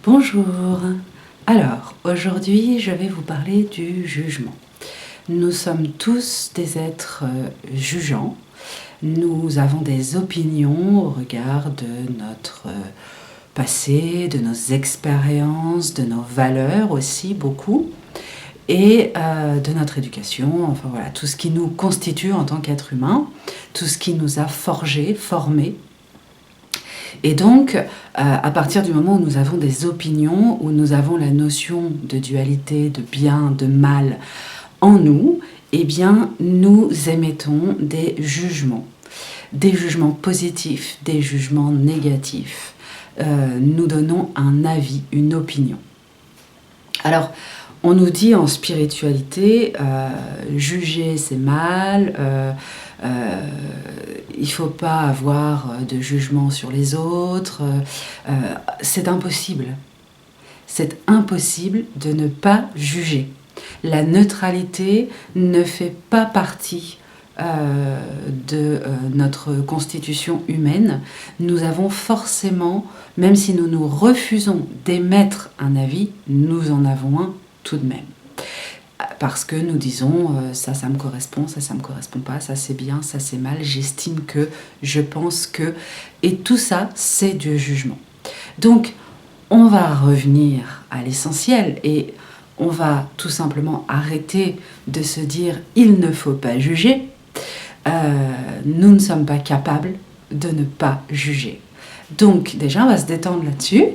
Bonjour. Alors, aujourd'hui, je vais vous parler du jugement. Nous sommes tous des êtres jugeants. Nous avons des opinions au regard de notre passé, de nos expériences, de nos valeurs aussi, beaucoup, et de notre éducation, enfin voilà, tout ce qui nous constitue en tant qu'être humain, tout ce qui nous a forgés, formés. Et donc, à partir du moment où nous avons des opinions, où nous avons la notion de dualité, de bien, de mal en nous, eh bien, nous émettons des jugements positifs, des jugements négatifs. Nous donnons un avis, une opinion. Alors, on nous dit en spiritualité, juger c'est mal, il ne faut pas avoir de jugement sur les autres, c'est impossible. C'est impossible de ne pas juger. La neutralité ne fait pas partie de notre constitution humaine. Nous avons forcément, même si nous nous refusons d'émettre un avis, nous en avons un tout de même. Parce que nous disons ça me correspond, ça me correspond pas, ça c'est bien, ça c'est mal, j'estime que, je pense que, et tout ça c'est du jugement. Donc on va revenir à l'essentiel et on va tout simplement arrêter de se dire il ne faut pas juger. Nous ne sommes pas capables de ne pas juger. Donc déjà on va se détendre là-dessus.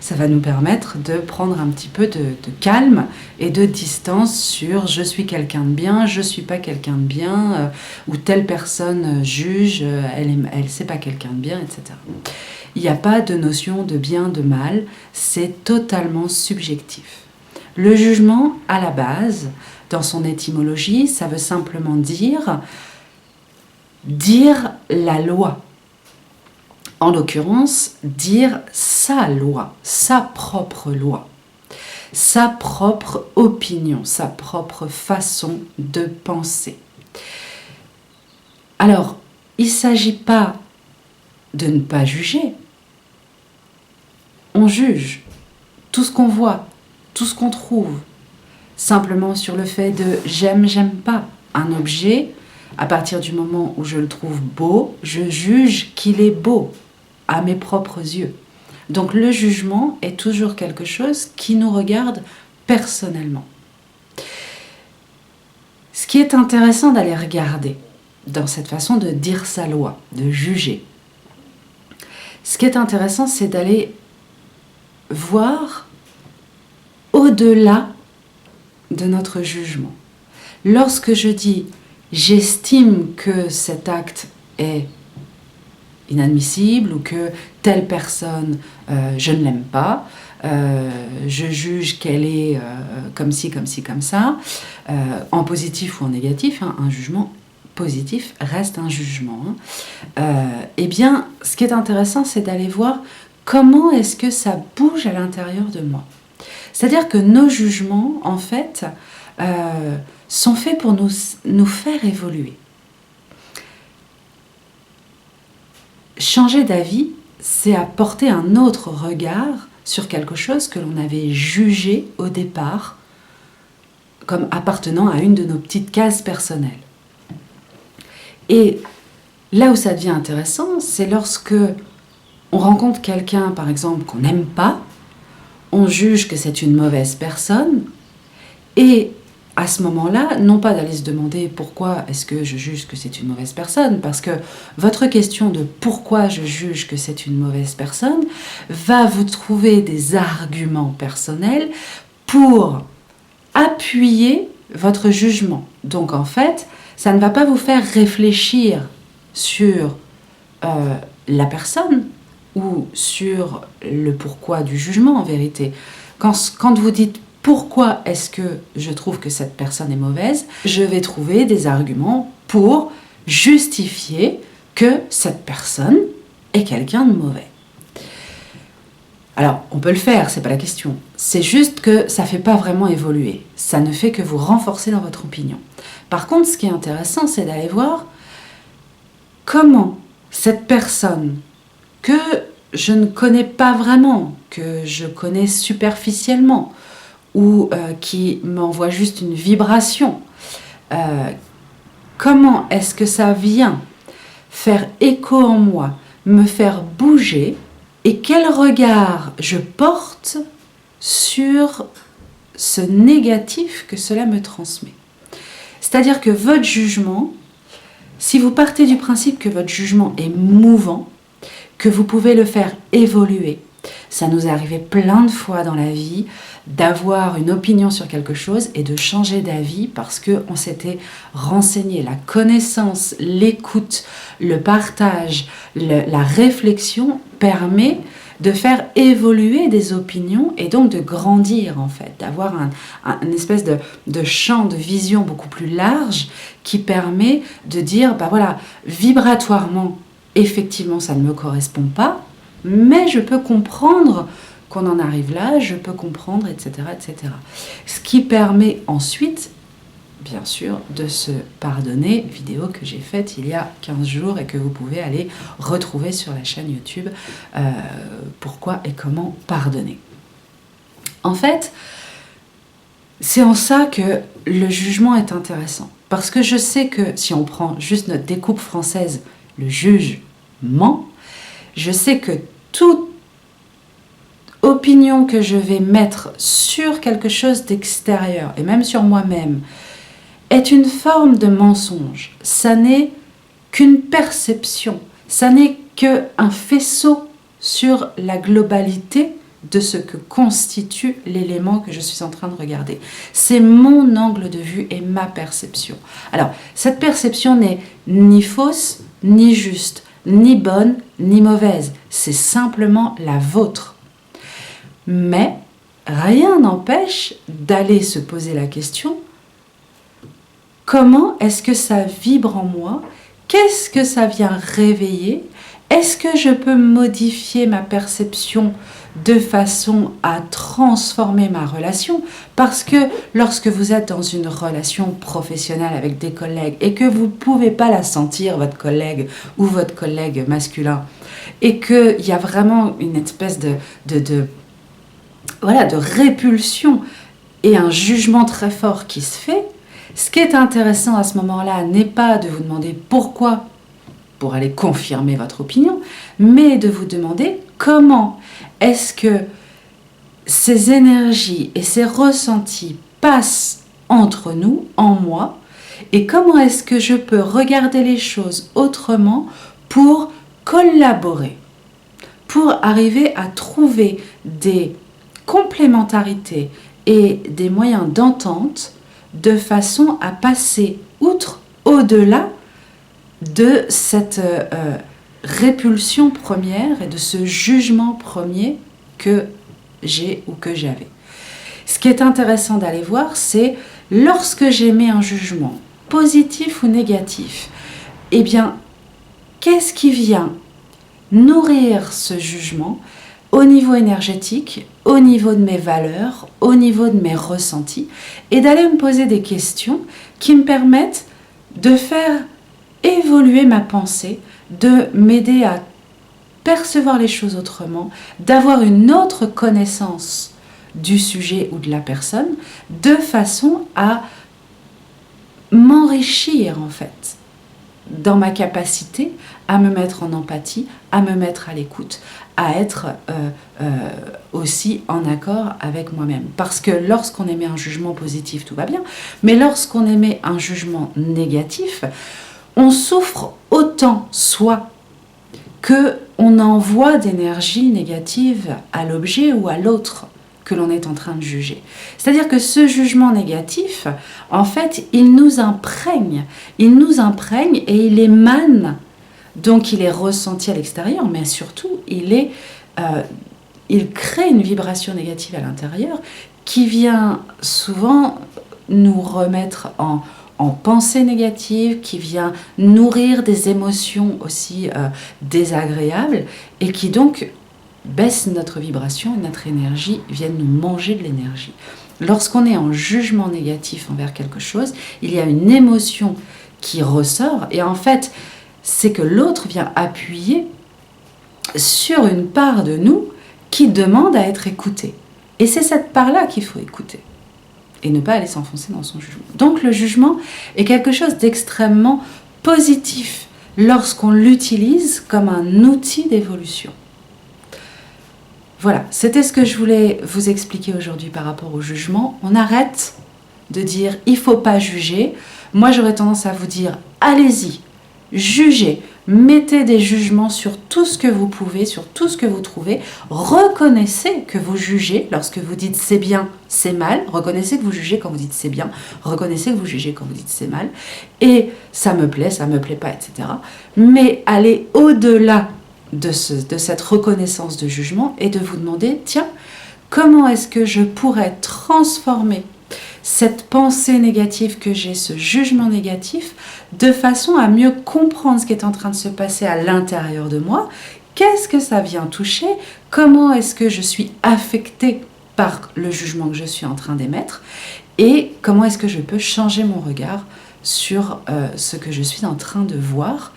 Ça va nous permettre de prendre un petit peu de calme et de distance sur je suis quelqu'un de bien, je suis pas quelqu'un de bien, ou telle personne juge, c'est pas quelqu'un de bien, etc. Il n'y a pas de notion de bien, de mal, c'est totalement subjectif. Le jugement, à la base, dans son étymologie, ça veut simplement dire la loi. En l'occurrence, dire sa loi, sa propre loi, sa propre opinion, sa propre façon de penser. Alors, il ne s'agit pas de ne pas juger. On juge tout ce qu'on voit, tout ce qu'on trouve, simplement sur le fait de j'aime, j'aime pas un objet. À partir du moment où je le trouve beau, je juge qu'il est beau à mes propres yeux. Donc le jugement est toujours quelque chose qui nous regarde personnellement. Ce qui est intéressant d'aller regarder dans cette façon de dire sa loi, de juger, ce qui est intéressant, c'est d'aller voir au-delà de notre jugement. Lorsque je dis j'estime que cet acte est inadmissible ou que telle personne, je ne l'aime pas, je juge qu'elle est comme ci, comme ci, comme ça, en positif ou en négatif, un jugement positif reste un jugement. Eh bien, ce qui est intéressant, c'est d'aller voir comment est-ce que ça bouge à l'intérieur de moi. C'est-à-dire que nos jugements, en fait, sont faits pour nous faire évoluer. Changer d'avis, c'est apporter un autre regard sur quelque chose que l'on avait jugé au départ comme appartenant à une de nos petites cases personnelles. Et là où ça devient intéressant, c'est lorsque on rencontre quelqu'un, par exemple, qu'on n'aime pas, on juge que c'est une mauvaise personne, et à ce moment-là, non pas d'aller se demander pourquoi est-ce que je juge que c'est une mauvaise personne, parce que votre question de pourquoi je juge que c'est une mauvaise personne va vous trouver des arguments personnels pour appuyer votre jugement. Donc en fait, ça ne va pas vous faire réfléchir sur la personne ou sur le pourquoi du jugement en vérité. Quand vous dites pourquoi est-ce que je trouve que cette personne est mauvaise, je vais trouver des arguments pour justifier que cette personne est quelqu'un de mauvais. Alors, on peut le faire, c'est pas la question. C'est juste que ça ne fait pas vraiment évoluer. Ça ne fait que vous renforcer dans votre opinion. Par contre, ce qui est intéressant, c'est d'aller voir comment cette personne que je ne connais pas vraiment, que je connais superficiellement, ou qui m'envoie juste une vibration, comment est-ce que ça vient faire écho en moi, me faire bouger, et quel regard je porte sur ce négatif que cela me transmet. C'est-à-dire que votre jugement, si vous partez du principe que votre jugement est mouvant, que vous pouvez le faire évoluer, ça nous est arrivé plein de fois dans la vie d'avoir une opinion sur quelque chose et de changer d'avis parce qu'on s'était renseigné. La connaissance, l'écoute, le partage, la réflexion permet de faire évoluer des opinions et donc de grandir en fait, d'avoir une espèce de champ de vision beaucoup plus large qui permet de dire, bah voilà, vibratoirement, effectivement ça ne me correspond pas, mais je peux comprendre qu'on en arrive là, je peux comprendre, etc., etc. Ce qui permet ensuite, bien sûr, de se pardonner, vidéo que j'ai faite il y a 15 jours et que vous pouvez aller retrouver sur la chaîne YouTube, pourquoi et comment pardonner. En fait, c'est en ça que le jugement est intéressant. Parce que je sais que si on prend juste notre découpe française, le jugement, je sais que toute opinion que je vais mettre sur quelque chose d'extérieur, et même sur moi-même, est une forme de mensonge. Ça n'est qu'une perception, ça n'est qu'un faisceau sur la globalité de ce que constitue l'élément que je suis en train de regarder. C'est mon angle de vue et ma perception. Alors, cette perception n'est ni fausse, ni juste, ni bonne, ni mauvaise. C'est simplement la vôtre. Mais rien n'empêche d'aller se poser la question: comment est-ce que ça vibre en moi? Qu'est-ce que ça vient réveiller? Est-ce que je peux modifier ma perception de façon à transformer ma relation? Parce que lorsque vous êtes dans une relation professionnelle avec des collègues et que vous ne pouvez pas la sentir, votre collègue ou votre collègue masculin, et qu'il y a vraiment une espèce de répulsion et un jugement très fort qui se fait, ce qui est intéressant à ce moment-là n'est pas de vous demander pourquoi, pour aller confirmer votre opinion, mais de vous demander comment est-ce que ces énergies et ces ressentis passent entre nous, en moi, et comment est-ce que je peux regarder les choses autrement pour collaborer, pour arriver à trouver des complémentarités et des moyens d'entente de façon à passer outre, au-delà de cette répulsion première et de ce jugement premier que j'ai ou que j'avais. Ce qui est intéressant d'aller voir, c'est lorsque j'émets un jugement, positif ou négatif, eh bien, qu'est-ce qui vient nourrir ce jugement au niveau énergétique, au niveau de mes valeurs, au niveau de mes ressentis, et d'aller me poser des questions qui me permettent de faire évoluer ma pensée, de m'aider à percevoir les choses autrement, d'avoir une autre connaissance du sujet ou de la personne, de façon à m'enrichir en fait dans ma capacité à me mettre en empathie, à me mettre à l'écoute, à être aussi en accord avec moi-même. Parce que lorsqu'on émet un jugement positif, tout va bien, mais lorsqu'on émet un jugement négatif, on souffre autant soi qu'on envoie d'énergie négative à l'objet ou à l'autre que l'on est en train de juger. C'est-à-dire que ce jugement négatif, en fait, il nous imprègne et il émane, donc il est ressenti à l'extérieur, mais surtout il crée une vibration négative à l'intérieur qui vient souvent nous remettre en pensée négative, qui vient nourrir des émotions aussi désagréables et qui donc baisse notre vibration et notre énergie, viennent nous manger de l'énergie. Lorsqu'on est en jugement négatif envers quelque chose, il y a une émotion qui ressort et en fait, c'est que l'autre vient appuyer sur une part de nous qui demande à être écoutée. Et c'est cette part-là qu'il faut écouter. Et ne pas aller s'enfoncer dans son jugement. Donc le jugement est quelque chose d'extrêmement positif lorsqu'on l'utilise comme un outil d'évolution. Voilà, c'était ce que je voulais vous expliquer aujourd'hui par rapport au jugement. On arrête de dire « il ne faut pas juger ». Moi, j'aurais tendance à vous dire « allez-y, jugez ». Mettez des jugements sur tout ce que vous pouvez, sur tout ce que vous trouvez. Reconnaissez que vous jugez lorsque vous dites c'est bien, c'est mal. Reconnaissez que vous jugez quand vous dites c'est bien. Reconnaissez que vous jugez quand vous dites c'est mal. Et ça me plaît pas, etc. Mais allez au-delà de cette reconnaissance de jugement et de vous demander, tiens, comment est-ce que je pourrais transformer cette pensée négative que j'ai, ce jugement négatif, de façon à mieux comprendre ce qui est en train de se passer à l'intérieur de moi. Qu'est-ce que ça vient toucher? Comment est-ce que je suis affectée par le jugement que je suis en train d'émettre? Et comment est-ce que je peux changer mon regard sur ce que je suis en train de voir?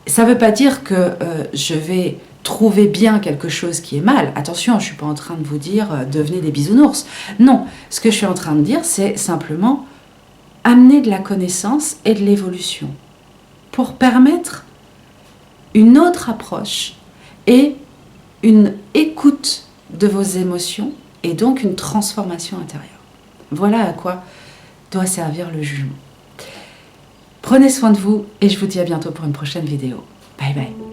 Ça ne veut pas dire que je vais trouver bien quelque chose qui est mal. Attention, je ne suis pas en train de vous dire devenez des bisounours. Non, ce que je suis en train de dire, c'est simplement amener de la connaissance et de l'évolution pour permettre une autre approche et une écoute de vos émotions et donc une transformation intérieure. Voilà à quoi doit servir le jugement. Prenez soin de vous et je vous dis à bientôt pour une prochaine vidéo. Bye bye.